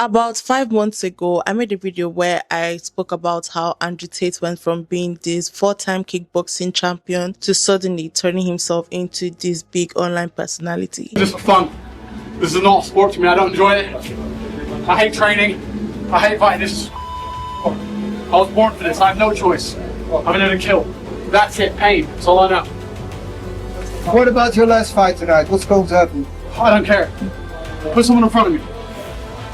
About 5 months ago, I made a video where I spoke about how Andrew Tate went from being this 4-time kickboxing champion to suddenly turning himself into this big online personality. Just for fun. This is not a sport to me. I don't enjoy it. I hate training. I hate fighting. I was born for this. I have no choice. I'm in to kill. That's it. Pain. That's all I know. What about your last fight tonight? What's going to happen? I don't care. Put someone in front of me.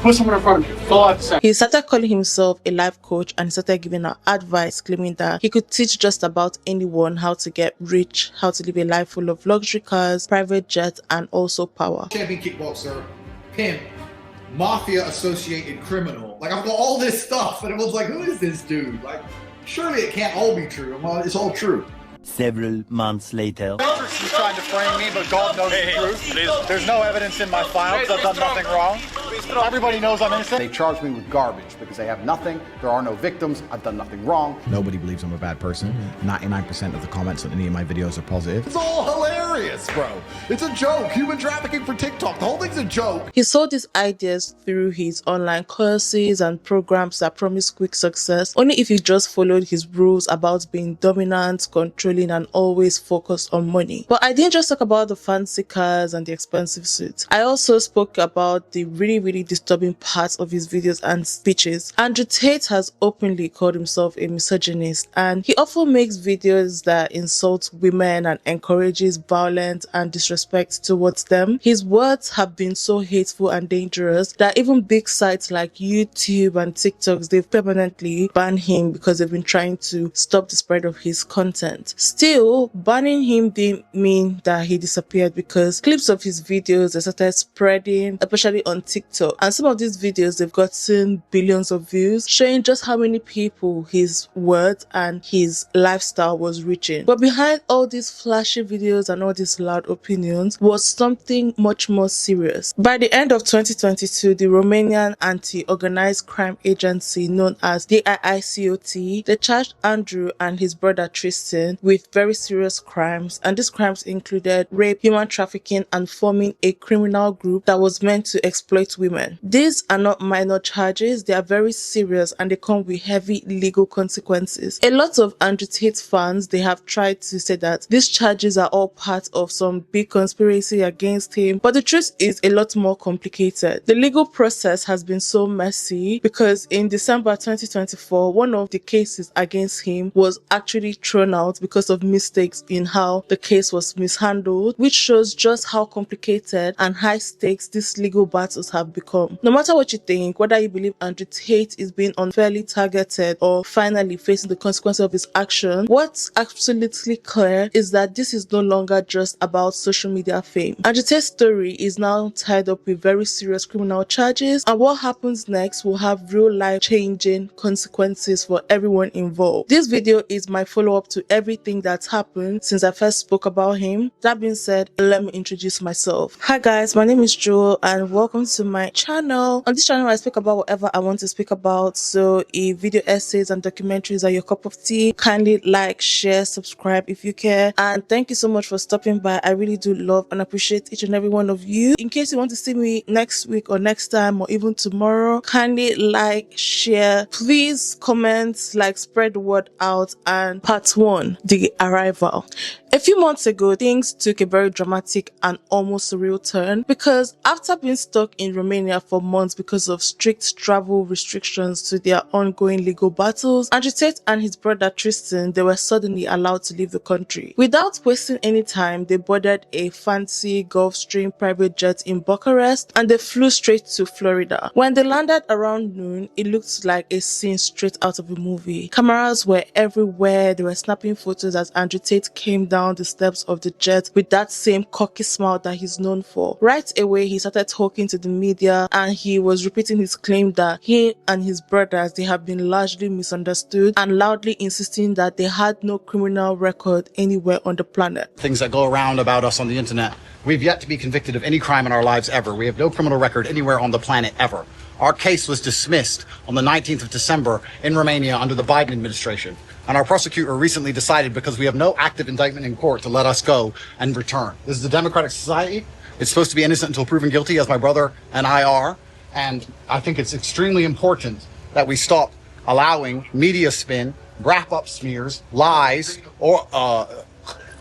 Put someone in front of me. That's all I have to say. He started calling himself a life coach and he started giving out advice, claiming that he could teach just about anyone how to get rich, how to live a life full of luxury cars, private jets, and also power. Champion kickboxer, pimp, mafia associated criminal. Like, I've got all this stuff, and everyone's like, who is this dude? Like, surely it can't all be true. Well, it's all true. Several months later. She's trying to frame me, but God knows the truth. There's no evidence in my files. I've done nothing wrong. Everybody knows I'm innocent. They charge me with garbage because they have nothing. There are no victims. I've done nothing wrong. Nobody believes I'm a bad person. 99% of the comments on any of my videos are positive. It's all hilarious, bro. It's a joke. Human trafficking for TikTok. The whole thing's a joke. He sold these ideas through his online courses and programs that promise quick success, only if you just followed his rules about being dominant, controlling, and always focused on money. But I didn't just talk about the fancy cars and the expensive suits. I also spoke about the really disturbing parts of his videos and speeches. Andrew Tate has openly called himself a misogynist, and he often makes videos that insult women and encourages violence and disrespect towards them. His words have been so hateful and dangerous that even big sites like YouTube and TikToks, they've permanently banned him because they've been trying to stop the spread of his content. Still, banning him didn't mean that he disappeared, because clips of his videos, they started spreading, especially on TikTok. And some of these videos, they've gotten billions of views, showing just how many people his words and his lifestyle was reaching. But behind all these flashy videos and all these loud opinions was something much more serious. By the end of 2022, the Romanian anti-organized crime agency known as DIICOT, they charged Andrew and his brother Tristan with very serious crimes, and these crimes included rape, human trafficking, and forming a criminal group that was meant to exploit women. These are not minor charges, they are very serious and they come with heavy legal consequences. A lot of Andrew Tate fans, they have tried to say that these charges are all part of some big conspiracy against him, but the truth is a lot more complicated. The legal process has been so messy because in December 2024, one of the cases against him was actually thrown out because of mistakes in how the case was mishandled, which shows just how complicated and high stakes these legal battles have become. No matter what you think, whether you believe Andrew Tate is being unfairly targeted or finally facing the consequences of his action, what's absolutely clear is that this is no longer just about social media fame. Andrew Tate's story is now tied up with very serious criminal charges, and what happens next will have real life changing consequences for everyone involved. This video is my follow-up to everything that's happened since I first spoke about him. That being said, let me introduce myself. Hi guys, my name is Jewel and welcome to my channel. On this channel I speak about whatever I want to speak about, so if video essays and documentaries are your cup of tea, kindly like, share, subscribe if you care, and thank you so much for stopping by. I really do love and appreciate each and every one of you. In case you want to see me next week or next time or even tomorrow, kindly like, share, please comment, like, spread the word out. And part 1, the arrival. A few months ago, things took a very dramatic and almost surreal turn, because after being stuck in Romania for months because of strict travel restrictions to their ongoing legal battles, Andrew Tate and his brother Tristan, they were suddenly allowed to leave the country. Without wasting any time, they boarded a fancy Gulfstream private jet in Bucharest and they flew straight to Florida. When they landed around noon, it looked like a scene straight out of a movie. Cameras were everywhere, they were snapping photos as Andrew Tate came down the steps of the jet with that same cocky smile that he's known for. Right away, he started talking to the media and he was repeating his claim that he and his brothers, they have been largely misunderstood, and loudly insisting that they had no criminal record anywhere on the planet. Things that go around about us on the internet. We've yet to be convicted of any crime in our lives ever. We have no criminal record anywhere on the planet ever. Our case was dismissed on the 19th of December in Romania under the Biden administration. And our prosecutor recently decided, because we have no active indictment in court, to let us go and return. This is a democratic society. It's supposed to be innocent until proven guilty, as my brother and I are. And I think it's extremely important that we stop allowing media spin, wrap-up smears, lies, or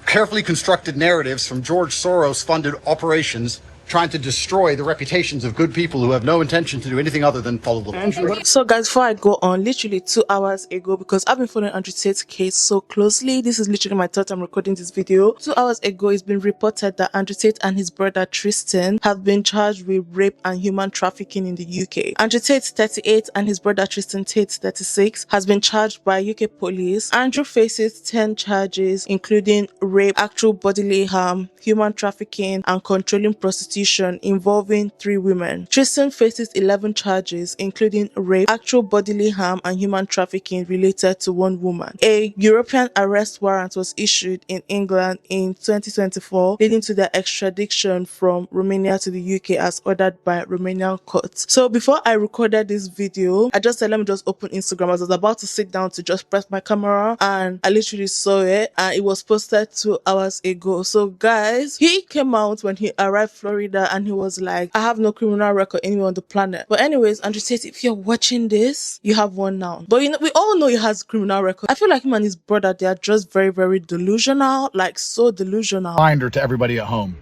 carefully constructed narratives from George Soros-funded operations trying to destroy the reputations of good people who have no intention to do anything other than follow the law. So guys, before I go on, literally 2 hours ago, because I've been following Andrew Tate's case so closely, this is literally my third time recording this video. 2 hours ago, it's been reported that Andrew Tate and his brother Tristan have been charged with rape and human trafficking in the UK. Andrew Tate, 38, and his brother Tristan Tate, 36, has been charged by UK police. Andrew faces 10 charges, including rape, actual bodily harm, human trafficking, and controlling prostitution involving 3 women. Tristan faces 11 charges, including rape, actual bodily harm, and human trafficking related to 1 woman. A European arrest warrant was issued in England in 2024, leading to their extradition from Romania to the UK as ordered by Romanian courts. So before I recorded this video, I just said, let me just open Instagram. I was about to sit down to just press my camera, and I literally saw it, and it was posted 2 hours ago. So guys, he came out when he arrived Florida, and he was like, I have no criminal record anywhere on the planet. But anyways, Andrew Tate, if you're watching this, you have one now. But you know, we all know he has criminal record. I feel like him and his brother, they are just very, very delusional, like so delusional. Reminder to everybody at home.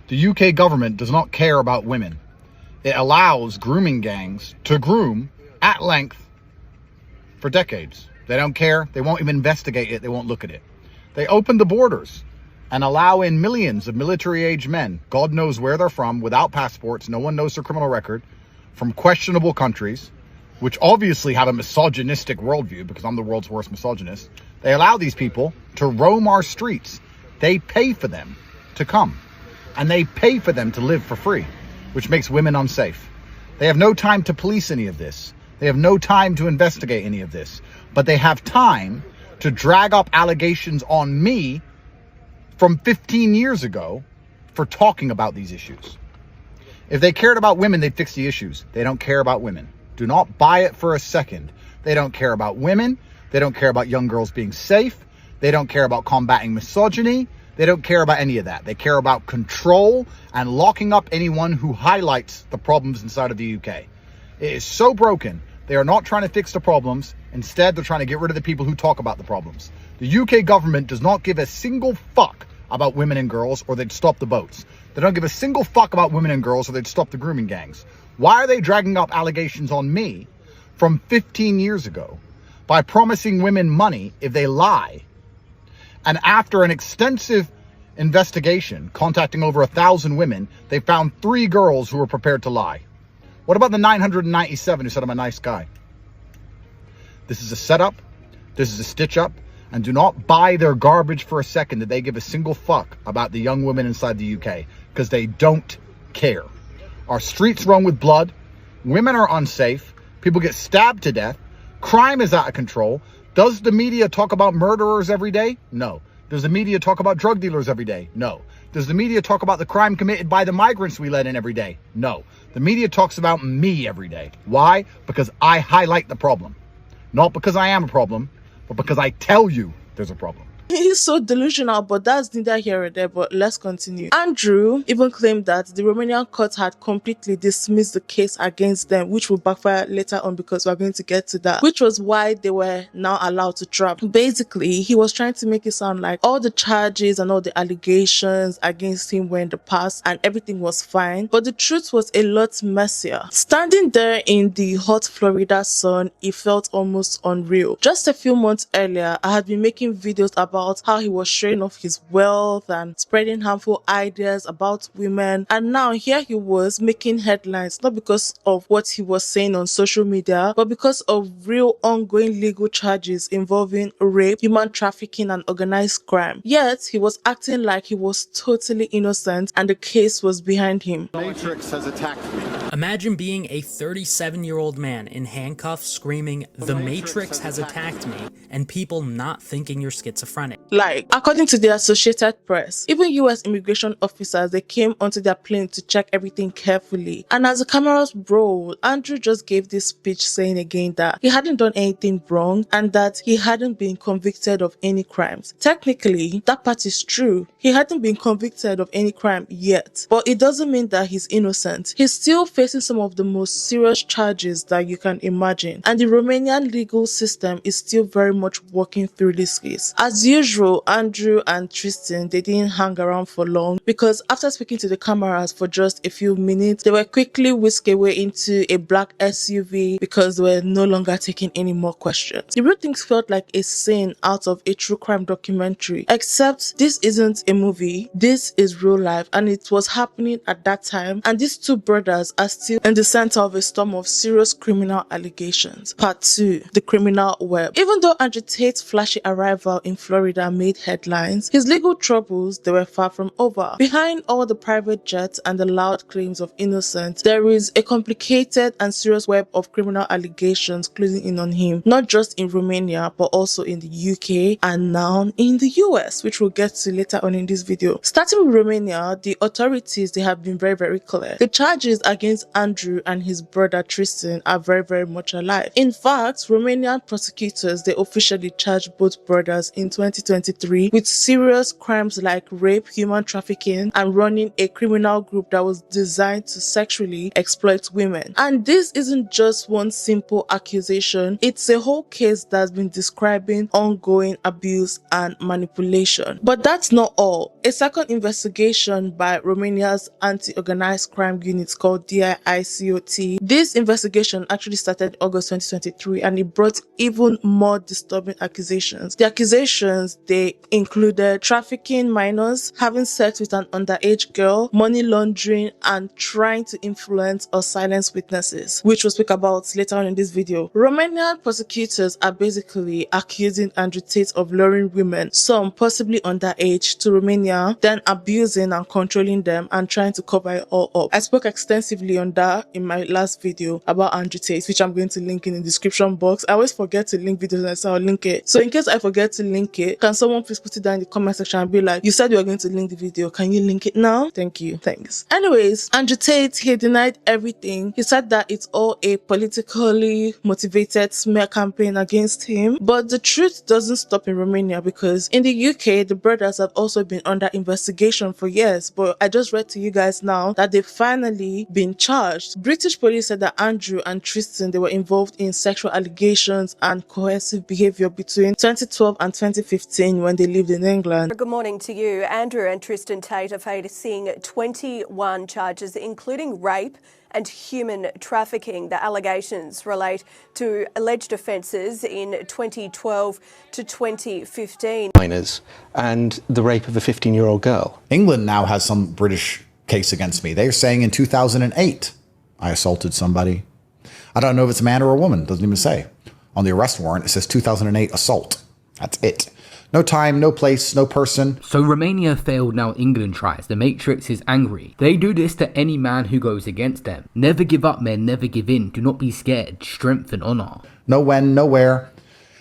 The UK government does not care about women. It allows grooming gangs to groom at length for decades. They don't care. They won't even investigate it. They won't look at it. They open the borders and allow in millions of military-age men, God knows where they're from, without passports, no one knows their criminal record, from questionable countries, which obviously have a misogynistic worldview, because I'm the world's worst misogynist. They allow these people to roam our streets. They pay for them to come, and they pay for them to live for free, which makes women unsafe. They have no time to police any of this. They have no time to investigate any of this, but they have time to drag up allegations on me from 15 years ago for talking about these issues. If they cared about women, they'd fix the issues. They don't care about women. Do not buy it for a second. They don't care about women. They don't care about young girls being safe. They don't care about combating misogyny. They don't care about any of that. They care about control and locking up anyone who highlights the problems inside of the UK. It is so broken. They are not trying to fix the problems. Instead, they're trying to get rid of the people who talk about the problems. The UK government does not give a single fuck about women and girls, or they'd stop the boats. They don't give a single fuck about women and girls, or they'd stop the grooming gangs. Why are they dragging up allegations on me from 15 years ago by promising women money if they lie? And after an extensive investigation, contacting over 1,000 women, they found 3 girls who were prepared to lie. What about the 997 who said I'm a nice guy? This is a setup. This is a stitch up. And do not buy their garbage for a second that they give a single fuck about the young women inside the UK, because they don't care. Our streets run with blood. Women are unsafe. People get stabbed to death. Crime is out of control. Does the media talk about murderers every day? No. Does the media talk about drug dealers every day? No. Does the media talk about the crime committed by the migrants we let in every day? No. The media talks about me every day. Why? Because I highlight the problem. Not because I am a problem, but because I tell you there's a problem. He's so delusional, but that's neither here or there. But let's continue. Andrew even claimed that the Romanian court had completely dismissed the case against them, which will backfire later on because we're going to get to that, which was why they were now allowed to travel. Basically, he was trying to make it sound like all the charges and all the allegations against him were in the past and everything was fine. But the truth was a lot messier. Standing there in the hot Florida sun, it felt almost unreal. Just a few months earlier, I had been making videos about how he was showing off his wealth and spreading harmful ideas about women, and now here he was making headlines, not because of what he was saying on social media, but because of real ongoing legal charges involving rape, human trafficking, and organized crime. Yet he was acting like he was totally innocent and the case was behind him. Matrix has attacked me. Imagine being a 37-year-old man in handcuffs screaming, "The Matrix has attacked me," and people not thinking you're schizophrenic. Like, according to the Associated Press, even US immigration officers, they came onto their plane to check everything carefully. And as the cameras rolled, Andrew just gave this speech saying again that he hadn't done anything wrong and that he hadn't been convicted of any crimes. Technically, that part is true. He hadn't been convicted of any crime yet, but it doesn't mean that he's innocent. He's still facing some of the most serious charges that you can imagine, and the Romanian legal system is still very much working through this case. As usual, Andrew and Tristan, they didn't hang around for long, because after speaking to the cameras for just a few minutes, they were quickly whisked away into a black SUV because they were no longer taking any more questions. The real thing felt like a scene out of a true crime documentary, except this isn't a movie, this is real life, and it was happening at that time, and these two brothers are still in the center of a storm of serious criminal allegations. Part 2. The criminal web. Even though Andrew Tate's flashy arrival in Florida made headlines, his legal troubles, they were far from over. Behind all the private jets and the loud claims of innocence, there is a complicated and serious web of criminal allegations closing in on him, not just in Romania, but also in the UK and now in the US, which we'll get to later on in this video. Starting with Romania, the authorities, they have been very clear. The charges against Andrew and his brother Tristan are very much alive. In fact, Romanian prosecutors, they officially charged both brothers in 2023 with serious crimes like rape, human trafficking, and running a criminal group that was designed to sexually exploit women. And this isn't just one simple accusation, it's a whole case that's been describing ongoing abuse and manipulation. But that's not all. A second investigation by Romania's anti-organized crime unit called DIICOT. This investigation actually started in August 2023, and it brought even more disturbing accusations. The accusations, they included trafficking minors, having sex with an underage girl, money laundering, and trying to influence or silence witnesses, which we'll speak about later on in this video. Romanian prosecutors are basically accusing Andrew Tate of luring women, some possibly underage, to Romania, then abusing and controlling them and trying to cover it all up. I spoke extensively on that in my last video about Andrew Tate, which I'm going to link in the description box. I always forget to link videos, and so I'll link it. So in case I forget to link it, can someone please put it down in the comment section and be like, you said you were going to link the video, can you link it now? Thank you. Thanks. Anyways, Andrew Tate, he denied everything. He said that it's all a politically motivated smear campaign against him. But the truth doesn't stop in Romania, because in the UK, the brothers have also been under investigation for years. But I just read to you guys now that they've finally been charged. British police said that Andrew and Tristan, they were involved in sexual allegations and coercive behavior between 2012 and 2015 when they lived in England. Good morning to you. Andrew and Tristan Tate are facing 21 charges, including rape and human trafficking. The allegations relate to alleged offences in 2012 to 2015. Minors and the rape of a 15-year-old girl. England now has some British case against me. They're saying in 2008, I assaulted somebody. I don't know if it's a man or a woman. Doesn't even say. On the arrest warrant, it says 2008 assault. That's it. No time, no place, no person. So Romania failed, now England tries. The Matrix is angry. They do this to any man who goes against them. Never give up, men, never give in. Do not be scared. Strength and honour. No when, no where.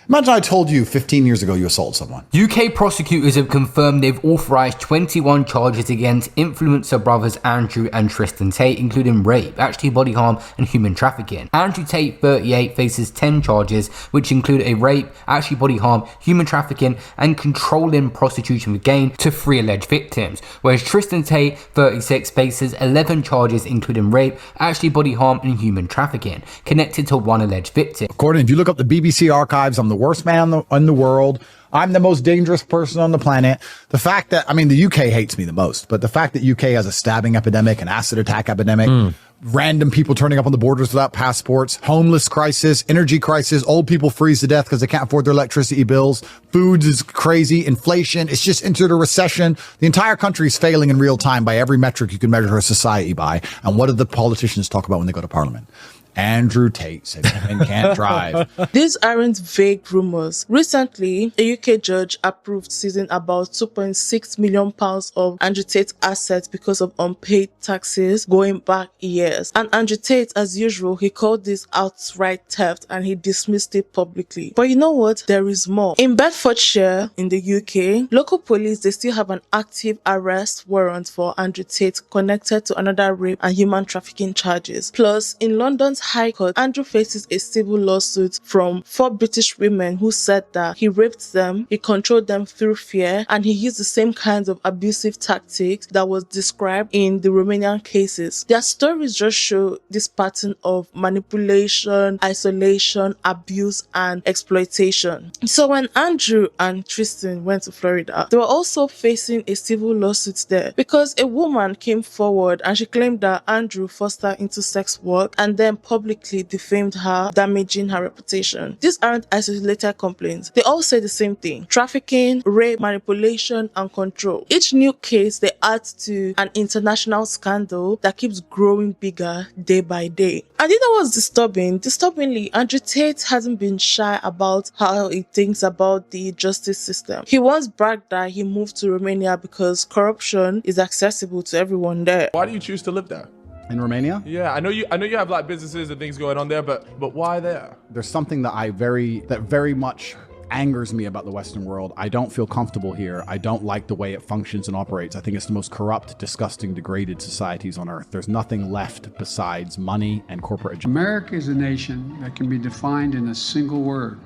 Imagine I told you 15 years ago you assaulted someone. UK prosecutors have confirmed they've authorised 21 charges against influencer brothers Andrew and Tristan Tate, including rape, actually body harm and human trafficking. Andrew Tate, 38, faces 10 charges, which include a rape, actually body harm, human trafficking and controlling prostitution with gain to 3 alleged victims, whereas Tristan Tate, 36, faces 11 charges including rape, actually body harm and human trafficking, connected to 1 alleged victim. According, if you look up the BBC archives, I'm the worst man in the world. I'm the most dangerous person on the planet. The fact that, I mean, the UK hates me the most, but the fact that UK has a stabbing epidemic, an acid attack epidemic, random people turning up on the borders without passports, homeless crisis, energy crisis, old people freeze to death because they can't afford their electricity bills, food is crazy, inflation, it's just entered a recession. The entire country is failing in real time by every metric you can measure a society by. And what do the politicians talk about when they go to parliament? Andrew Tate said women can't drive. These aren't vague rumors. Recently, a UK judge approved seizing about £2.6 million of Andrew Tate's assets because of unpaid taxes going back years. And Andrew Tate, as usual, he called this outright theft and he dismissed it publicly. But you know what? There is more. In Bedfordshire, in the UK, local police, they still have an active arrest warrant for Andrew Tate connected to another rape and human trafficking charges. Plus, in London's High Court, Andrew faces a civil lawsuit from 4 British women who said that he raped them, he controlled them through fear, and he used the same kinds of abusive tactics that was described in the Romanian cases. Their stories just show this pattern of manipulation, isolation, abuse, and exploitation. So when Andrew and Tristan went to Florida, they were also facing a civil lawsuit there because a woman came forward and she claimed that Andrew forced her into sex work and then publicly defamed her, damaging her reputation. These aren't isolated complaints. They all say the same thing: trafficking, rape, manipulation, and control. Each new case, they add to an international scandal that keeps growing bigger day by day. And you know what's disturbing? Disturbingly, Andrew Tate hasn't been shy about how he thinks about the justice system. He once bragged that he moved to Romania because corruption is accessible to everyone there. Why do you choose to live there? In Romania? Yeah, I know you have like businesses and things going on there, but why there? There's something that very much angers me about the Western world. I don't feel comfortable here. I don't like the way it functions and operates. I think it's the most corrupt, disgusting, degraded societies on earth. There's nothing left besides money and corporate. America is a nation that can be defined in a single word.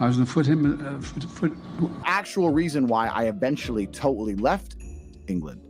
I was going to foot. Actual reason why I eventually totally left England.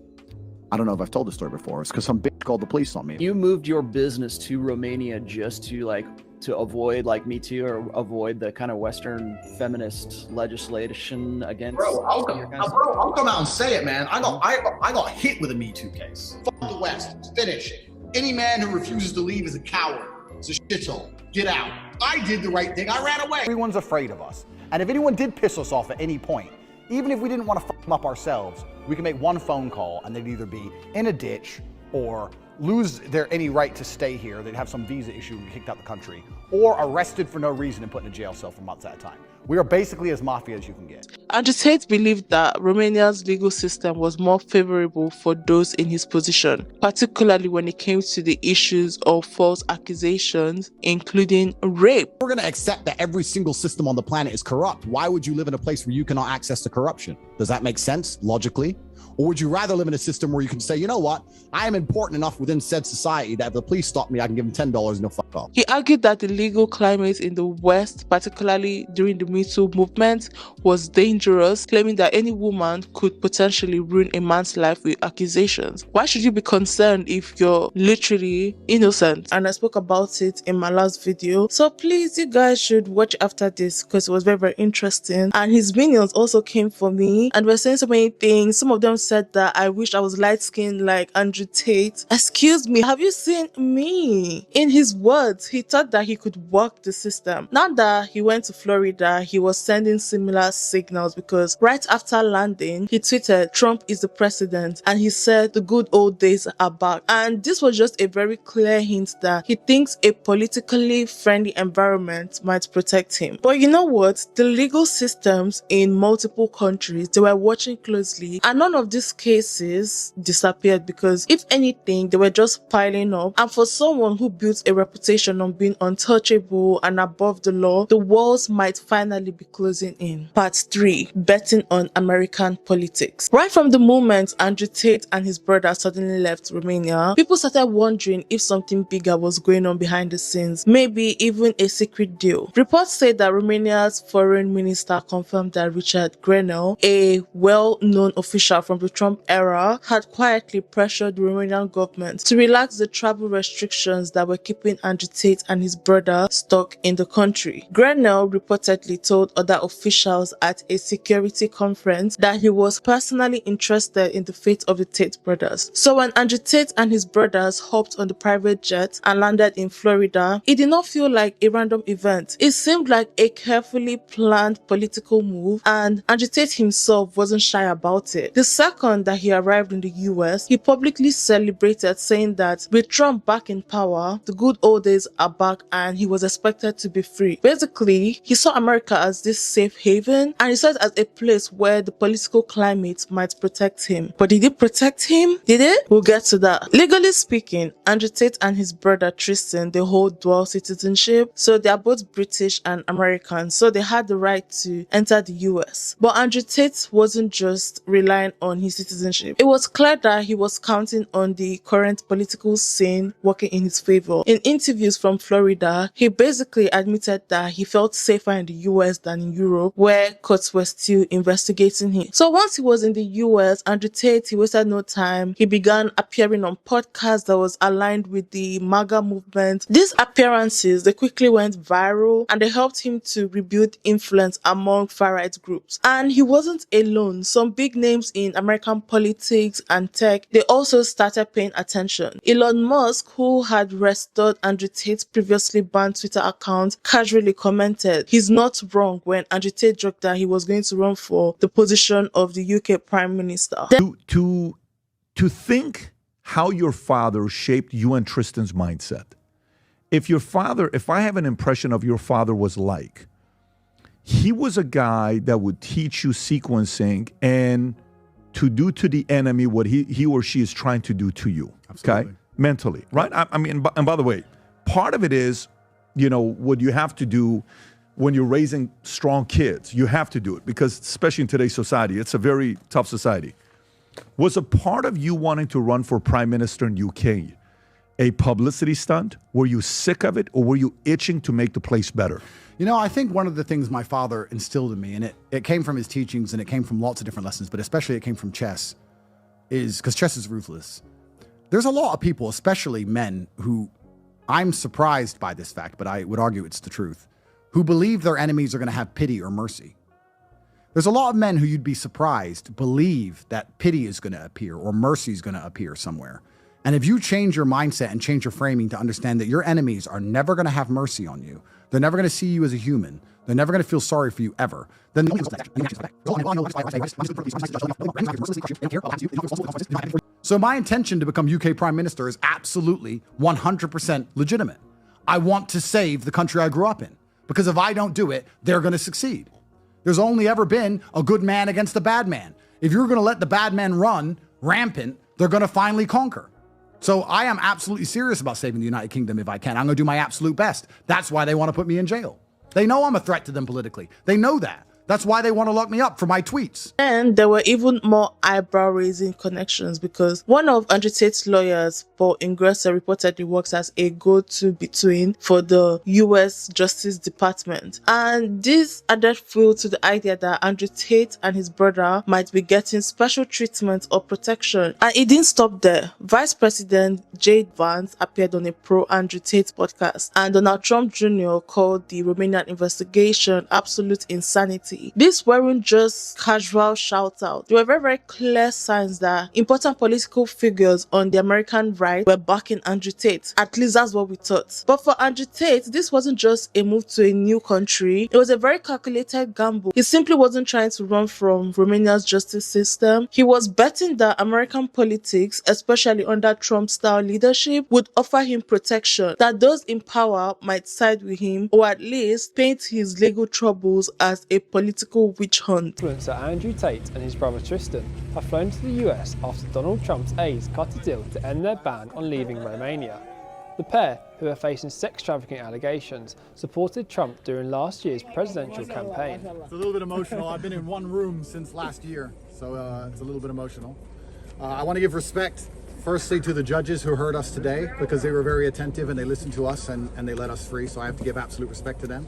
I don't know if I've told this story before. It's because some bitch called the police on me. You moved your business to Romania just to avoid like Me Too or avoid the kind of Western feminist legislation against. Bro, I'll come out and say it, man. I got hit with a Me Too case. Fuck the West. Finish it. Any man who refuses to leave is a coward. It's a shithole. Get out. I did the right thing. I ran away. Everyone's afraid of us. And if anyone did piss us off at any point, even if we didn't want to fuck them up ourselves, we can make one phone call and they'd either be in a ditch or lose their any right to stay here. They'd have some visa issue and kicked out the country, or arrested for no reason and put in a jail cell for months at a time. We are basically as mafia as you can get. Andrew Tate believed that Romania's legal system was more favorable for those in his position, particularly when it came to the issues of false accusations, including rape. We're going to accept that every single system on the planet is corrupt. Why would you live in a place where you cannot access the corruption? Does that make sense logically? Or would you rather live in a system where you can say, you know what, I am important enough within said society that if the police stop me, I can give them $10 and they'll fuck off. He argued that the legal climate in the West, particularly during the Me Too movement, was dangerous, claiming that any woman could potentially ruin a man's life with accusations. Why should you be concerned if you're literally innocent? And I spoke about it in my last video. So please, you guys should watch after this because it was very, very interesting. And his minions also came for me and were saying so many things. Some of them said that I wish I was light-skinned like Andrew Tate. Excuse me, have you seen me? In his words, he thought that he could work the system. Now that he went to Florida, he was sending similar signals because right after landing, he tweeted, "Trump is the president," and he said the good old days are back. And this was just a very clear hint that he thinks a politically friendly environment might protect him. But you know what? The legal systems in multiple countries, they were watching closely, and none of these cases disappeared because if anything, they were just piling up. And for someone who built a reputation on being untouchable and above the law, the walls might finally be closing in. Part 3. Betting on American politics. Right from the moment Andrew Tate and his brother suddenly left Romania, people started wondering if something bigger was going on behind the scenes, maybe even a secret deal. Reports say that Romania's foreign minister confirmed that Richard Grenell, a well-known official from the Trump era, had quietly pressured the Romanian government to relax the travel restrictions that were keeping Andrew Tate and his brother stuck in the country. Grenell reportedly told other officials at a security conference that he was personally interested in the fate of the Tate brothers. So when Andrew Tate and his brothers hopped on the private jet and landed in Florida, it did not feel like a random event. It seemed like a carefully planned political move, and Andrew Tate himself wasn't shy about it. The second that he arrived in the US, he publicly celebrated, saying that with Trump back in power, the good old days are back and he was expected to be free. Basically, he saw America as this safe haven, and he saw it as a place where the political climate might protect him. But did it protect him? Did it? We'll get to that. Legally speaking, Andrew Tate and his brother Tristan, they hold dual citizenship, so they are both British and American, so they had the right to enter the US. But Andrew Tate wasn't just relying on his citizenship. It was clear that he was counting on the current political scene working in his favor. In interviews from Florida, he basically admitted that he felt safer in the US than in Europe, where courts were still investigating him. So once he was in the US, Andrew Tate, he wasted no time. He began appearing on podcasts that was aligned with the MAGA movement. These appearances, they quickly went viral, and they helped him to rebuild influence among far-right groups. And he wasn't alone. Some big names in American politics and tech, they also started paying attention. Elon Musk, who had restored Andrew Tate's previously banned Twitter account, casually commented, "He's not wrong," when Andrew Tate joked that he was going to run for the position of the UK Prime Minister. To think how your father shaped you and Tristan's mindset. If I have an impression of your father was like, he was a guy that would teach you sequencing and to do to the enemy what he or she is trying to do to you. Absolutely. Okay? Mentally, right? I mean, and by the way, part of it is, what you have to do when you're raising strong kids. You have to do it because, especially in today's society, it's a very tough society. Was a part of you wanting to run for Prime Minister in UK a publicity stunt? Were you sick of it, or were you itching to make the place better? I think one of the things my father instilled in me, and it came from his teachings and it came from lots of different lessons, but especially it came from chess, is because chess is ruthless. There's a lot of people, especially men, who I'm surprised by this fact, but I would argue it's the truth, who believe their enemies are going to have pity or mercy. There's a lot of men who you'd be surprised believe that pity is going to appear or mercy is going to appear somewhere. And if you change your mindset and change your framing to understand that your enemies are never going to have mercy on you, they're never going to see you as a human, they're never going to feel sorry for you ever, then so my intention to become UK Prime Minister is absolutely 100% legitimate. I want to save the country I grew up in, because if I don't do it, they're going to succeed. There's only ever been a good man against a bad man. If you're going to let the bad men run rampant, they're going to finally conquer. So I am absolutely serious about saving the United Kingdom if I can. I'm going to do my absolute best. That's why they want to put me in jail. They know I'm a threat to them politically. They know that. That's why they want to lock me up for my tweets. And there were even more eyebrow-raising connections, because one of Andrew Tate's lawyers, Paul Ingressa, reportedly works as a go-to-between for the US Justice Department. And this added fuel to the idea that Andrew Tate and his brother might be getting special treatment or protection. And it didn't stop there. Vice President J. Vance appeared on a pro-Andrew Tate podcast, and Donald Trump Jr. called the Romanian investigation absolute insanity. These weren't just casual shout-outs. There were very, very clear signs that important political figures on the American right were backing Andrew Tate. At least that's what we thought. But for Andrew Tate, this wasn't just a move to a new country. It was a very calculated gamble. He simply wasn't trying to run from Romania's justice system. He was betting that American politics, especially under Trump-style leadership, would offer him protection, that those in power might side with him, or at least paint his legal troubles as a political witch hunt. Influencer Andrew Tate and his brother Tristan have flown to the US after Donald Trump's aides cut a deal to end their ban on leaving Romania. The pair, who are facing sex trafficking allegations, supported Trump during last year's presidential campaign. It's a little bit emotional. I've been in one room since last year, so it's a little bit emotional. I want to give respect, firstly, to the judges who heard us today, because they were very attentive and they listened to us and they let us free, so I have to give absolute respect to them.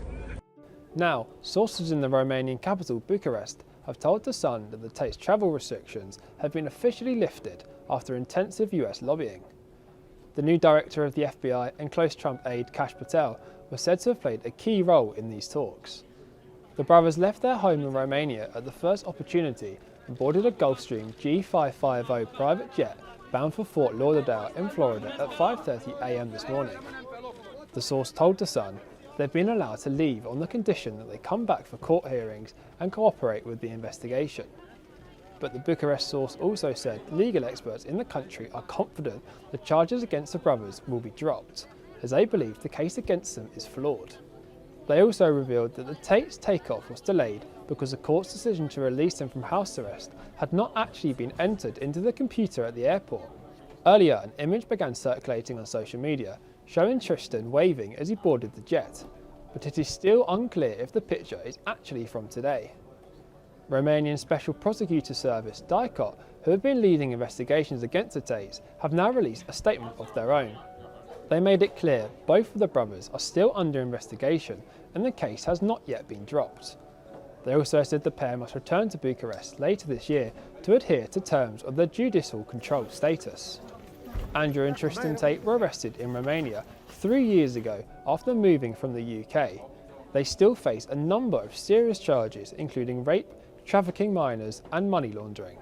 Now, sources in the Romanian capital, Bucharest, have told The Sun that the Tate's travel restrictions have been officially lifted after intensive US lobbying. The new director of the FBI and close Trump aide Kash Patel was said to have played a key role in these talks. The brothers left their home in Romania at the first opportunity and boarded a Gulfstream G550 private jet bound for Fort Lauderdale in Florida at 5:30 a.m. this morning. The source told The Sun they've been allowed to leave on the condition that they come back for court hearings and cooperate with the investigation. But the Bucharest source also said legal experts in the country are confident the charges against the brothers will be dropped, as they believe the case against them is flawed. They also revealed that the Tate'S takeoff was delayed because the court's decision to release them from house arrest had not actually been entered into the computer at the airport. Earlier, an image began circulating on social media showing Tristan waving as he boarded the jet, but it is still unclear if the picture is actually from today. Romanian Special Prosecutor Service, DICOT, who have been leading investigations against the Tate'S, have now released a statement of their own. They made it clear both of the brothers are still under investigation and the case has not yet been dropped. They also said the pair must return to Bucharest later this year to adhere to terms of their judicial controlled status. Andrew and Tristan Tate were arrested in Romania 3 years ago after moving from the UK. They still face a number of serious charges including rape, trafficking minors and money laundering.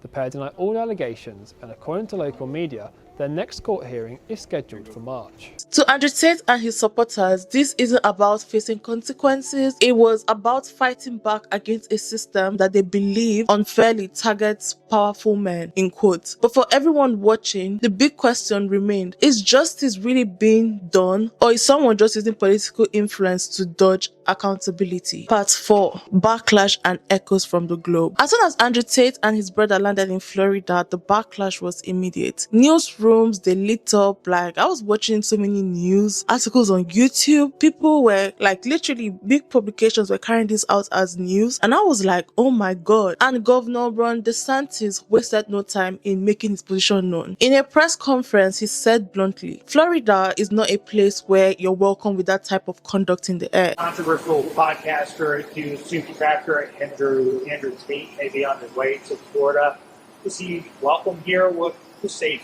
The pair deny all allegations and according to local media, their next court hearing is scheduled for March. To Andrew Tate and his supporters, this isn't about facing consequences. It was about fighting back against a system that they believe unfairly targets powerful men, in quotes. But for everyone watching, the big question remained, is justice really being done? Or is someone just using political influence to dodge accountability? Part 4. Backlash and echoes from the globe. As soon as Andrew Tate and his brother landed in Florida, the backlash was immediate. Newsrooms, they lit up. Like, I was watching so many news articles on YouTube. People were like, literally big publications were carrying this out as news. And I was like, oh my God. And Governor Ron DeSantis wasted no time in making his position known. In a press conference, he said bluntly, Florida is not a place where you're welcome with that type of conduct in the air. Controversial podcaster accused sushi cracker Andrew Tate may be on his way to Florida. Is he welcome here? Who's safe?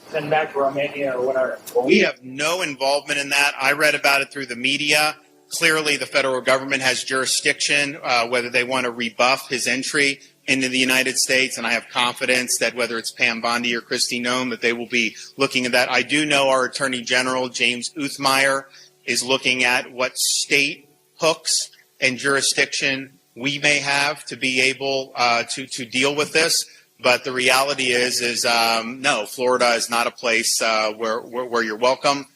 Send back to Romania or whatever? Well, we have no involvement in that. I read about it through the media. Clearly, the federal government has jurisdiction, whether they want to rebuff his entry into the United States, and I have confidence that whether it's Pam Bondi or Kristi Noem, that they will be looking at that. I do know our Attorney General, James Uthmeyer, is looking at what state hooks and jurisdiction we may have to be able to deal with this. But the reality is no, Florida is not a place where you're welcome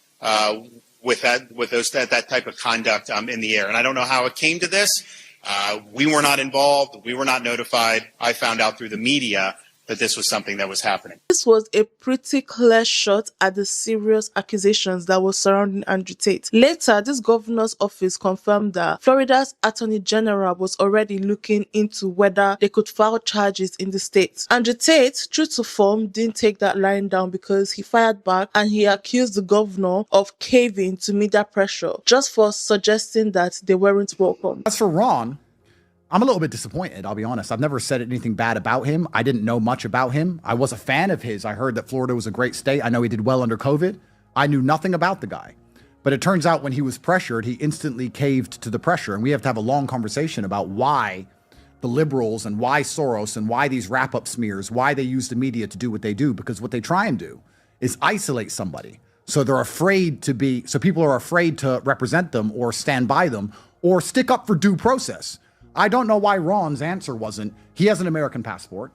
with that type of conduct in the air. And I don't know how it came to this. We were not involved. We were not notified. I found out through the media that this was something that was happening. This was a pretty clear shot at the serious accusations that were surrounding Andrew Tate. Later, this governor's office confirmed that Florida's Attorney General was already looking into whether they could file charges in the state. Andrew Tate, true to form, didn't take that line down because he fired back and he accused the governor of caving to media pressure just for suggesting that they weren't welcome. As for Ron, I'm a little bit disappointed, I'll be honest. I've never said anything bad about him. I didn't know much about him. I was a fan of his. I heard that Florida was a great state. I know he did well under COVID. I knew nothing about the guy. But it turns out when he was pressured, he instantly caved to the pressure. And we have to have a long conversation about why the liberals and why Soros and why these wrap-up smears, why they use the media to do what they do. Because what they try and do is isolate somebody. So they're afraid to be, so people are afraid to represent them or stand by them or stick up for due process. I don't know why Ron's answer wasn't, he has an American passport.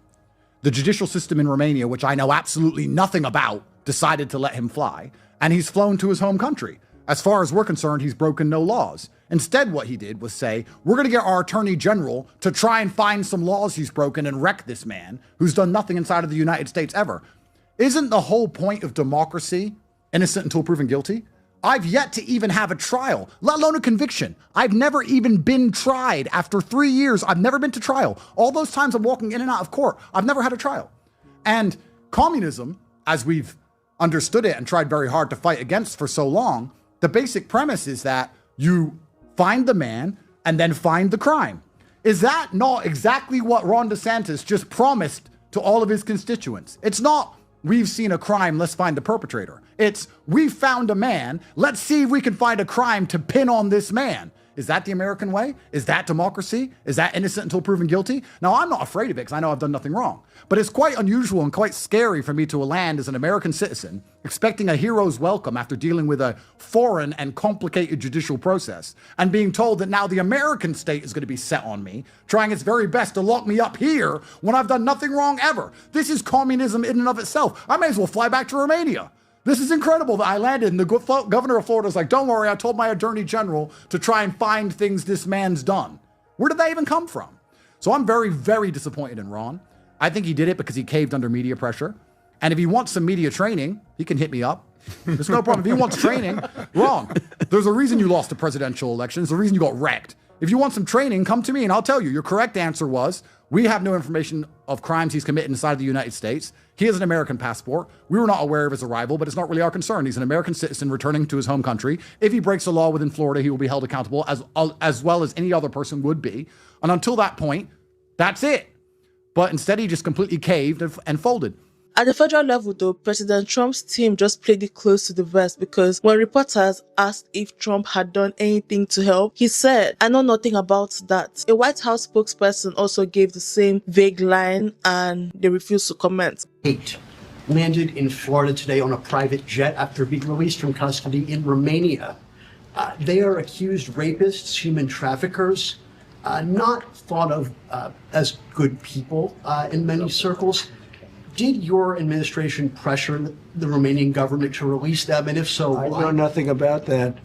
The judicial system in Romania, which I know absolutely nothing about, decided to let him fly, and he's flown to his home country. As far as we're concerned, he's broken no laws. Instead, what he did was say, we're going to get our Attorney General to try and find some laws he's broken and wreck this man who's done nothing inside of the United States ever. Isn't the whole point of democracy innocent until proven guilty? I've yet to even have a trial, let alone a conviction. I've never even been tried. After 3 years, I've never been to trial. All those times I'm walking in and out of court, I've never had a trial. And communism, as we've understood it and tried very hard to fight against for so long, the basic premise is that you find the man and then find the crime. Is that not exactly what Ron DeSantis just promised to all of his constituents? It's not, we've seen a crime, let's find the perpetrator. It's, we found a man, let's see if we can find a crime to pin on this man. Is that the American way? Is that democracy? Is that innocent until proven guilty? Now, I'm not afraid of it because I know I've done nothing wrong. But it's quite unusual and quite scary for me to land as an American citizen, expecting a hero's welcome after dealing with a foreign and complicated judicial process, and being told that now the American state is going to be set on me, trying its very best to lock me up here when I've done nothing wrong ever. This is communism in and of itself. I may as well fly back to Romania. This is incredible that I landed and the governor of Florida is like, don't worry, I told my attorney general to try and find things this man's done. Where did that even come from? So I'm very, very disappointed in Ron. I think he did it because he caved under media pressure. And if he wants some media training, he can hit me up. There's no problem. If he wants training, wrong. There's a reason you lost the presidential election. There's a reason you got wrecked. If you want some training, come to me and I'll tell you. Your correct answer was, we have no information of crimes he's committed inside the United States. He has an American passport. We were not aware of his arrival, but it's not really our concern. He's an American citizen returning to his home country. If he breaks the law within Florida, he will be held accountable as well as any other person would be. And until that point, that's it. But instead, he just completely caved and folded. At the federal level, though, President Trump's team just played it close to the vest because when reporters asked if Trump had done anything to help, he said, I know nothing about that. A White House spokesperson also gave the same vague line and they refused to comment. Tate landed in Florida today on a private jet after being released from custody in Romania. They are accused rapists, human traffickers, not thought of as good people in many circles. Did your administration pressure the Romanian government to release them? And if so, why? I know nothing about that.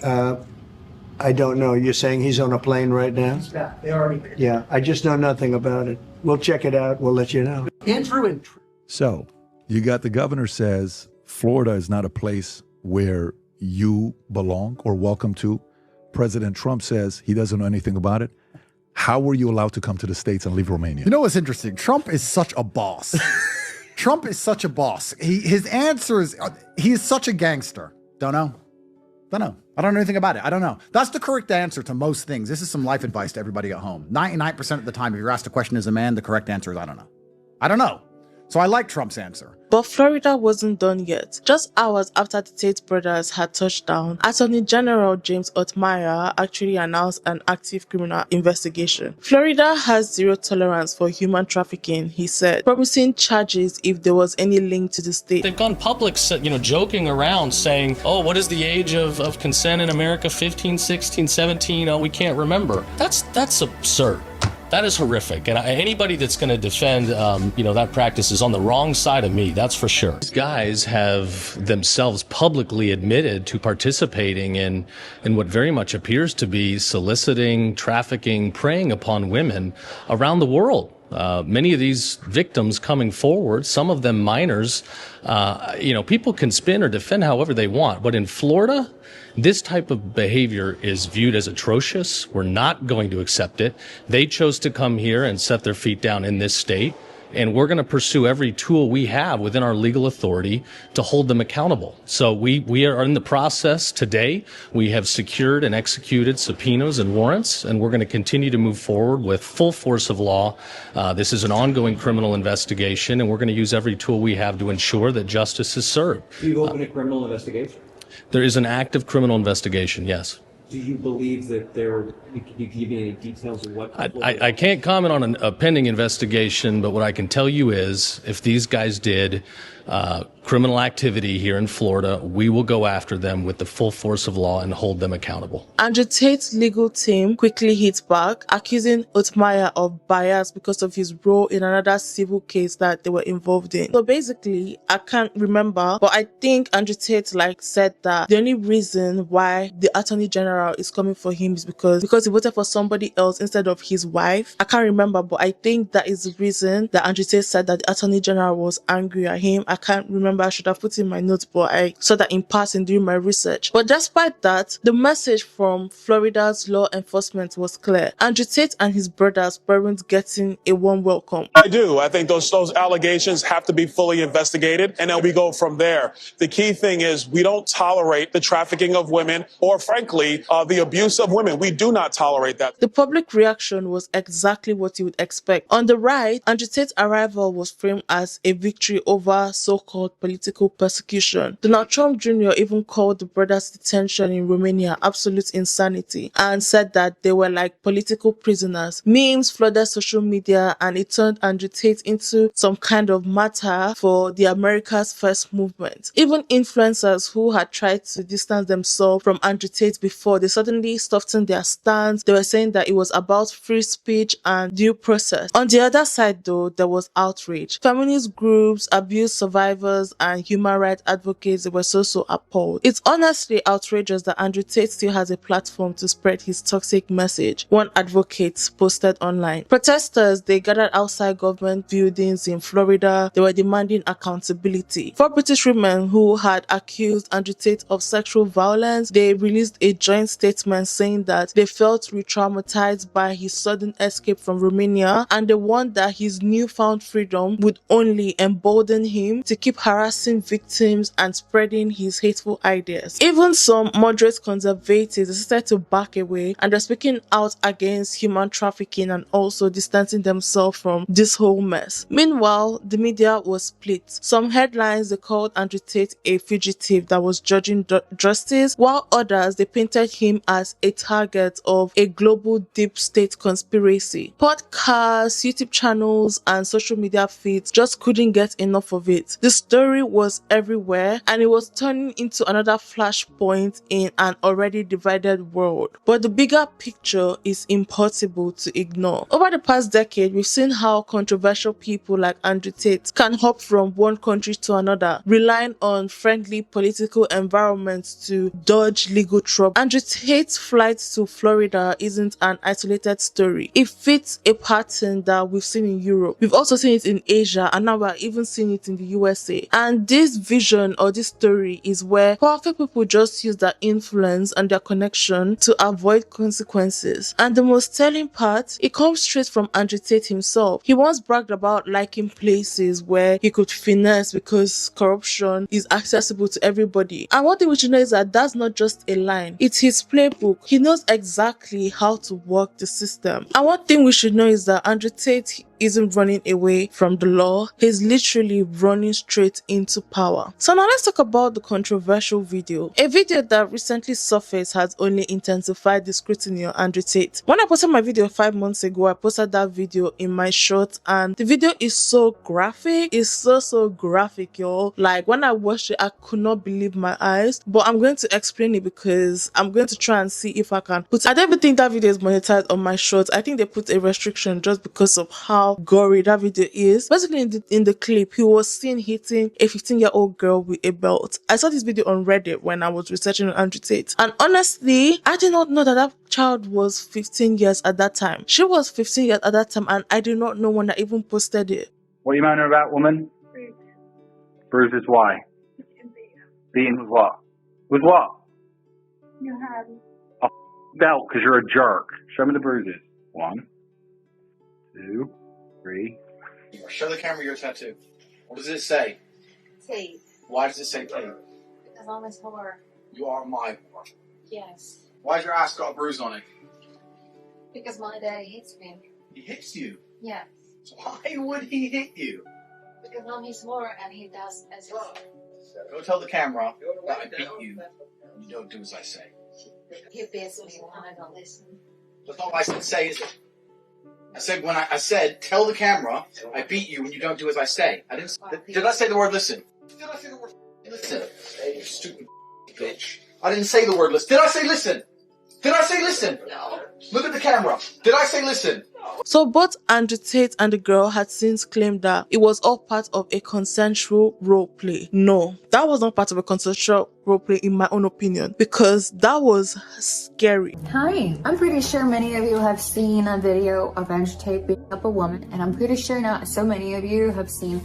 I don't know. You're saying he's on a plane right now? Yeah, they already. Yeah, I just know nothing about it. We'll check it out. We'll let you know. Andrew and So you got the governor says Florida is not a place where you belong or welcome to. President Trump says he doesn't know anything about it. How were you allowed to come to the States and leave Romania? You know what's interesting? Trump is such a boss. Trump is such a boss. His answer is, he is such a gangster. Don't know. I don't know anything about it. I don't know. That's the correct answer to most things. This is some life advice to everybody at home. 99% of the time, if you're asked a question as a man, the correct answer is, I don't know. I don't know. So I like Trump's answer. But Florida wasn't done yet. Just hours after the Tate brothers had touched down, Attorney General James Otmire actually announced an active criminal investigation. Florida has zero tolerance for human trafficking, he said, promising charges if there was any link to the state. They've gone public, joking around saying, oh, what is the age of consent in America? 15, 16, 17? Oh, we can't remember. That's absurd. That is horrific, and anybody that's going to defend, that practice is on the wrong side of me, that's for sure. These guys have themselves publicly admitted to participating in what very much appears to be soliciting, trafficking, preying upon women around the world. Many of these victims coming forward, some of them minors, people can spin or defend however they want, but in Florida, this type of behavior is viewed as atrocious. We're not going to accept it. They chose to come here and set their feet down in this state, and we're going to pursue every tool we have within our legal authority to hold them accountable. So we are in the process today. We have secured and executed subpoenas and warrants, and we're going to continue to move forward with full force of law. This is an ongoing criminal investigation, and we're going to use every tool we have to ensure that justice is served. You've opened a criminal investigation? There is an active criminal investigation, yes. Do you believe that can you give me any details of what? I can't comment on a pending investigation, but what I can tell you is if these guys did criminal activity here in Florida, we will go after them with the full force of law and hold them accountable. Andrew Tate's legal team quickly hit back, accusing Otmire of bias because of his role in another civil case that they were involved in. So basically, I can't remember, but I think Andrew Tate said that the only reason why the Attorney General is coming for him is because he voted for somebody else instead of his wife. I can't remember, but I think that is the reason that Andrew Tate said that the Attorney General was angry at him. I can't remember. I should have put in my notes, but I saw that in passing during my research. But despite that, the message from Florida's law enforcement was clear. Andrew Tate and his brothers weren't getting a warm welcome. I do. I think those allegations have to be fully investigated, and then we go from there. The key thing is we don't tolerate the trafficking of women or, frankly, the abuse of women. We do not tolerate that. The public reaction was exactly what you would expect. On the right, Andrew Tate's arrival was framed as a victory over so-called political persecution. Donald Trump Jr. even called the brothers' detention in Romania absolute insanity and said that they were like political prisoners. Memes flooded social media and it turned Andrew Tate into some kind of martyr for the America's First movement. Even influencers who had tried to distance themselves from Andrew Tate before, they suddenly softened their stance. They were saying that it was about free speech and due process. On the other side though, there was outrage. Feminist groups, abuse survivors, and human rights advocates were so appalled. It's honestly outrageous that Andrew Tate still has a platform to spread his toxic message, one advocate posted online. Protesters, they gathered outside government buildings in Florida. They were demanding accountability. 4 British women who had accused Andrew Tate of sexual violence, they released a joint statement saying that they felt re-traumatized by his sudden escape from Romania and they warned that his newfound freedom would only embolden him to keep harassing victims and spreading his hateful ideas. Even some moderate conservatives decided to back away and they're speaking out against human trafficking and also distancing themselves from this whole mess. Meanwhile, the media was split. Some headlines, they called Andrew Tate a fugitive that was judging justice, while others, they painted him as a target of a global deep state conspiracy. Podcasts, YouTube channels, and social media feeds just couldn't get enough of it. The story was everywhere and it was turning into another flashpoint in an already divided world. But the bigger picture is impossible to ignore. Over the past decade, we've seen how controversial people like Andrew Tate can hop from one country to another, relying on friendly political environments to dodge legal trouble. Andrew Tate's flight to Florida isn't an isolated story. It fits a pattern that we've seen in Europe. We've also seen it in Asia and now we're even seeing it in the USA. And this vision or this story is where powerful people just use their influence and their connection to avoid consequences. And the most telling part, it comes straight from Andrew Tate himself. He once bragged about liking places where he could finesse because corruption is accessible to everybody. And one thing we should know is that that's not just a line. It's his playbook. He knows exactly how to work the system. And one thing we should know is that Andrew Tate isn't running away from the law. He's literally running straight into power. So now let's talk about the controversial video. A video that recently surfaced has only intensified the scrutiny on Andrew Tate. When I posted my video 5 months ago, I posted that video in my short and the video is so graphic. It's so graphic, y'all. Like when I watched it, I could not believe my eyes. But I'm going to explain it because I'm going to try and see if I can put. I don't even think that video is monetized on my shorts. I think they put a restriction just because of how gory that video is. Basically in the clip, he was seen hitting a 15-year-old girl with a belt. I saw this video on Reddit when I was researching on Andrew Tate. And honestly, I did not know that that child was 15 years at that time. She was 15 years at that time and I did not know when I even posted it. What are you moaning about, woman? Bruises, why? Beaten with what? With what? You have A belt because you're a jerk. Show me the bruises. 1, 2, 3. Show the camera your tattoo. What does it say? Tate. Why does it say Tate? Because I'm his whore. You are my whore. Yes. Why's your ass got a bruise on it? Because my daddy hits me. He hits you. Yes. So why would he hit you? Because I'm his whore and he does as his. Go tell the camera that I beat you and you don't do as I say. He beats me when I don't listen. That's not what I say, is it? I said, tell the camera I beat you when you don't do as I say. I didn't. Did I say the word listen? Did I say the word listen? You stupid bitch. I didn't say the word listen. Did I say listen? Did I say listen? No. Look at the camera. Did I say listen? So both Andrew Tate and the girl had since claimed that it was all part of a consensual role play. No, that was not part of a consensual role play in my own opinion, because that was scary. Hi, I'm pretty sure many of you have seen a video of Andrew Tate beating up a woman, and I'm pretty sure not so many of you have seen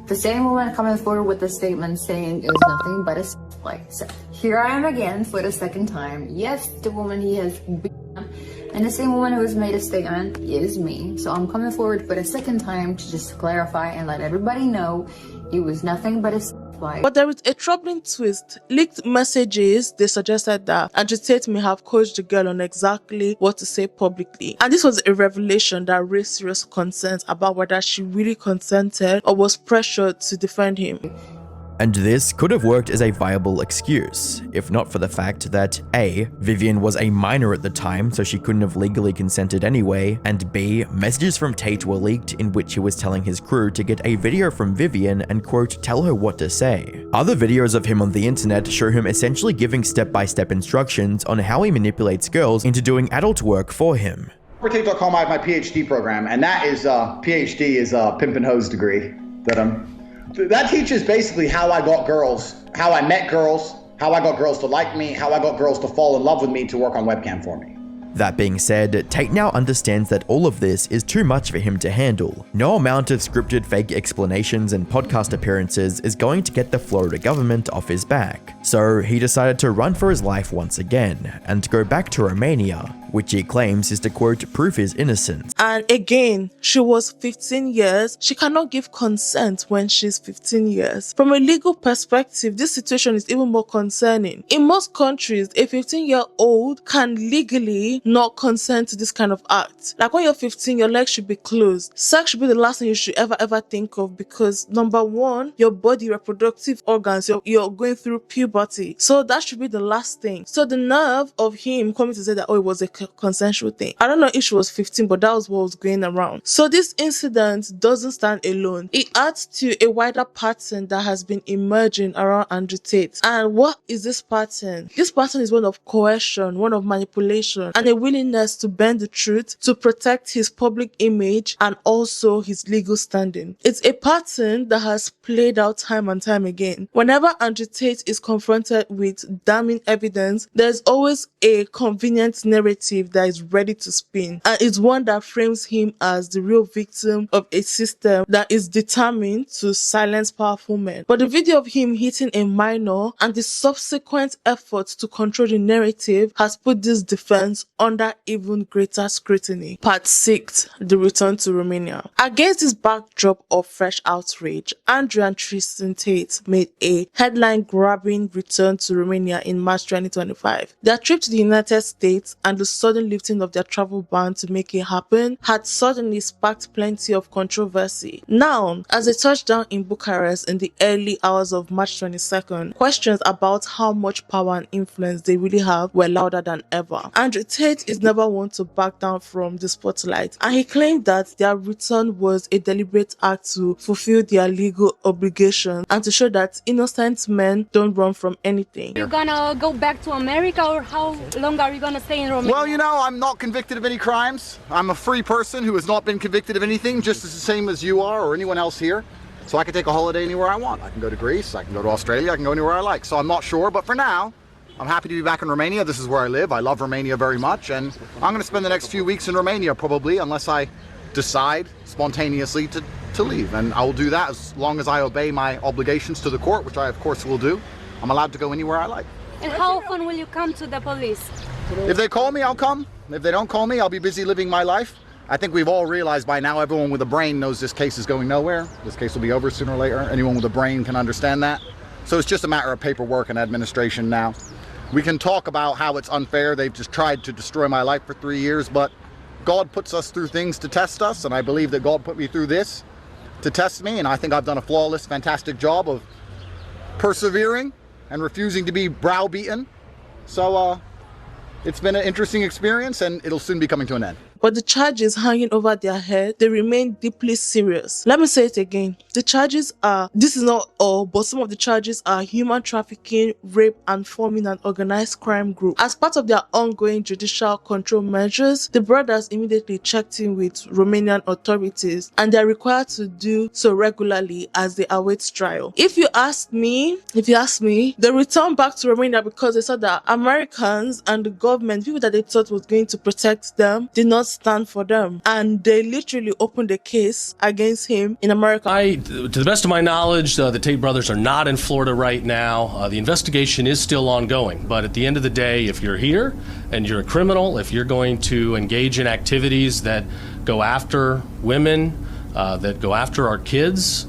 the same woman coming forward with a statement saying it was nothing but a play. So here I am again for the second time. Yes, the woman he has beaten up, and the same woman who has made a statement is me. So I'm coming forward for the second time to just clarify and let everybody know it was nothing but a wife. But there is a troubling twist. Leaked messages, they suggested that Andrew Tate may have coached the girl on exactly what to say publicly. And this was a revelation that raised serious concerns about whether she really consented or was pressured to defend him. And this could have worked as a viable excuse, if not for the fact that A. Vivian was a minor at the time, so she couldn't have legally consented anyway, and B. Messages from Tate were leaked in which he was telling his crew to get a video from Vivian and quote, tell her what to say. Other videos of him on the internet show him essentially giving step-by-step instructions on how he manipulates girls into doing adult work for him. For Tate.com, I have my PhD program, and that is, PhD is a pimp and hose degree that teaches basically how I got girls, how I met girls, how I got girls to like me, how I got girls to fall in love with me to work on webcam for me. That being said, Tate now understands that all of this is too much for him to handle. No amount of scripted fake explanations and podcast appearances is going to get the Florida government off his back. So he decided to run for his life once again, and go back to Romania, which he claims is to quote, prove his innocence. And again, she was 15 years. She cannot give consent when she's 15 years. From a legal perspective, this situation is even more concerning. In most countries, a 15-year-old can legally not consent to this kind of act. Like when you're 15, your legs should be closed. Sex should be the last thing you should ever think of, because number one, your body, reproductive organs, you're going through puberty. So that should be the last thing. So the nerve of him coming to say that, oh, it was a consensual thing. I don't know if she was 15, but that was what was going around. So this incident doesn't stand alone. It adds to a wider pattern that has been emerging around Andrew Tate. And what is this pattern? This pattern is one of coercion, one of manipulation, and a willingness to bend the truth to protect his public image and also his legal standing. It's a pattern that has played out time and time again. Whenever Andrew Tate is confronted with damning evidence, there's always a convenient narrative that is ready to spin, and it's one that frames him as the real victim of a system that is determined to silence powerful men. But the video of him hitting a minor and the subsequent efforts to control the narrative has put this defense under even greater scrutiny. Part 6. The return to Romania. Against this backdrop of fresh outrage, Andrew and Tristan Tate made a headline-grabbing return to Romania in March 2025. Their trip to the United States and the sudden lifting of their travel ban to make it happen had suddenly sparked plenty of controversy. Now, as they touched down in Bucharest in the early hours of March 22nd, questions about how much power and influence they really have were louder than ever. Andrew Tate is never one to back down from the spotlight, and he claimed that their return was a deliberate act to fulfill their legal obligations and to show that innocent men don't run from anything. You're gonna go back to America, or how long are you gonna stay in Romania? Well, you know, I'm not convicted of any crimes. I'm a free person who has not been convicted of anything, just as the same as you are or anyone else here. So I can take a holiday anywhere I want. I can go to Greece, I can go to Australia, I can go anywhere I like. So I'm not sure, but for now, I'm happy to be back in Romania. This is where I live. I love Romania very much, and I'm going to spend the next few weeks in Romania probably, unless I decide spontaneously to leave. And I will do that as long as I obey my obligations to the court, which I of course will do. I'm allowed to go anywhere I like. And how often will you come to the police? If they call me, I'll come. If they don't call me, I'll be busy living my life. I think we've all realized by now, everyone with a brain knows this case is going nowhere. This case will be over sooner or later. Anyone with a brain can understand that. So it's just a matter of paperwork and administration now. We can talk about how it's unfair. They've just tried to destroy my life for 3 years, but God puts us through things to test us, and I believe that God put me through this to test me, and I think I've done a flawless, fantastic job of persevering and refusing to be browbeaten. So it's been an interesting experience, and it'll soon be coming to an end. But the charges hanging over their head, they remain deeply serious. Let me say it again. The charges are, this is not all, but some of the charges are human trafficking, rape, and forming an organized crime group. As part of their ongoing judicial control measures, the brothers immediately checked in with Romanian authorities, and they're required to do so regularly as they await trial. If you ask me, they returned back to Romania because they saw that Americans and the government, people that they thought was going to protect them, did not stand for them, and they literally opened a case against him in America. To the best of my knowledge, the Tate brothers are not in Florida right now. The investigation is still ongoing, but at the end of the day, if you're here and you're a criminal, if you're going to engage in activities that go after women, that go after our kids,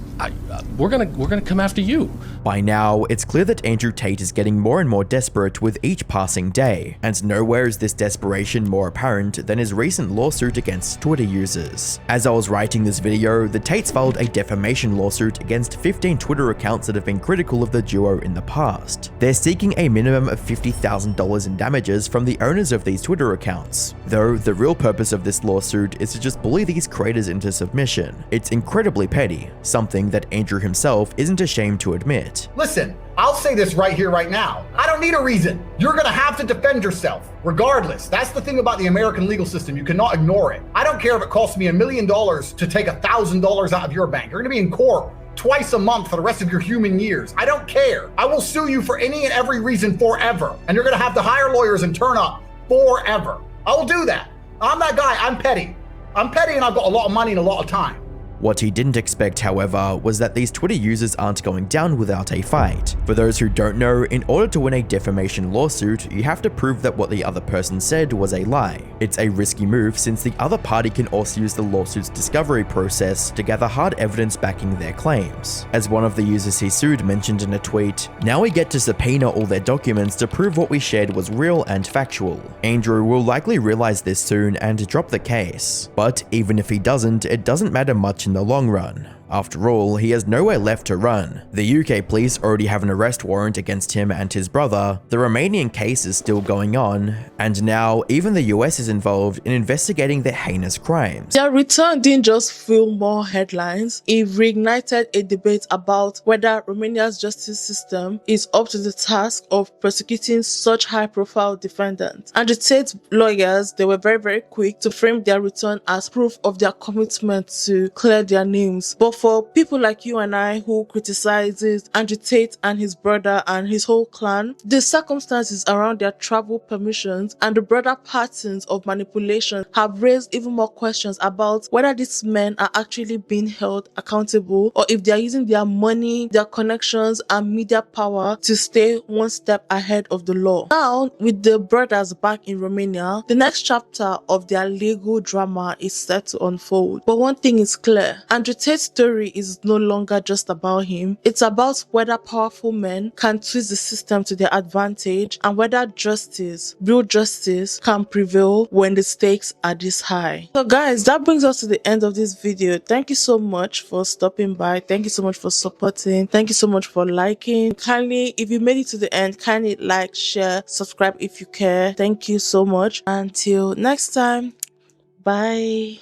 we're gonna come after you. By now, it's clear that Andrew Tate is getting more and more desperate with each passing day, and nowhere is this desperation more apparent than his recent lawsuit against Twitter users. As I was writing this video, the Tates filed a defamation lawsuit against 15 Twitter accounts that have been critical of the duo in the past. They're seeking a minimum of $50,000 in damages from the owners of these Twitter accounts, though the real purpose of this lawsuit is to just bully these creators into submission. It's incredibly petty, something that Andrew himself isn't ashamed to admit. Listen, I'll say this right here, right now. I don't need a reason. You're gonna have to defend yourself, regardless. That's the thing about the American legal system. You cannot ignore it. I don't care if it costs me $1 million to take $1,000 out of your bank. You're gonna be in court twice a month for the rest of your human years. I don't care. I will sue you for any and every reason forever. And you're gonna have to hire lawyers and turn up forever. I will do that. I'm that guy. I'm petty. I'm petty and I've got a lot of money and a lot of time. What he didn't expect, however, was that these Twitter users aren't going down without a fight. For those who don't know, in order to win a defamation lawsuit, you have to prove that what the other person said was a lie. It's a risky move since the other party can also use the lawsuit's discovery process to gather hard evidence backing their claims. As one of the users he sued mentioned in a tweet, "Now we get to subpoena all their documents to prove what we shared was real and factual." Andrew will likely realize this soon and drop the case. But even if he doesn't, it doesn't matter much in the long run. After all, he has nowhere left to run. The UK police already have an arrest warrant against him and his brother, the Romanian case is still going on, and now even the US is involved in investigating their heinous crimes. Their return didn't just fill more headlines, it reignited a debate about whether Romania's justice system is up to the task of prosecuting such high-profile defendants. And the Tate lawyers, they were very quick to frame their return as proof of their commitment to clear their names. But for people like you and I who criticizes Andrew Tate and his brother and his whole clan, the circumstances around their travel permissions and the broader patterns of manipulation have raised even more questions about whether these men are actually being held accountable or if they are using their money, their connections and media power to stay one step ahead of the law. Now, with the brothers back in Romania, the next chapter of their legal drama is set to unfold. But one thing is clear, Andrew Tate's story is no longer just about him. It's about whether powerful men can twist the system to their advantage and whether justice, real justice, can prevail when the stakes are this high. So guys, that brings us to the end of this video. Thank you so much for stopping by. Thank you so much for supporting. Thank you so much for liking. Kindly, if you made it to the end, kindly like, share, subscribe if you care. Thank you so much. Until next time, bye.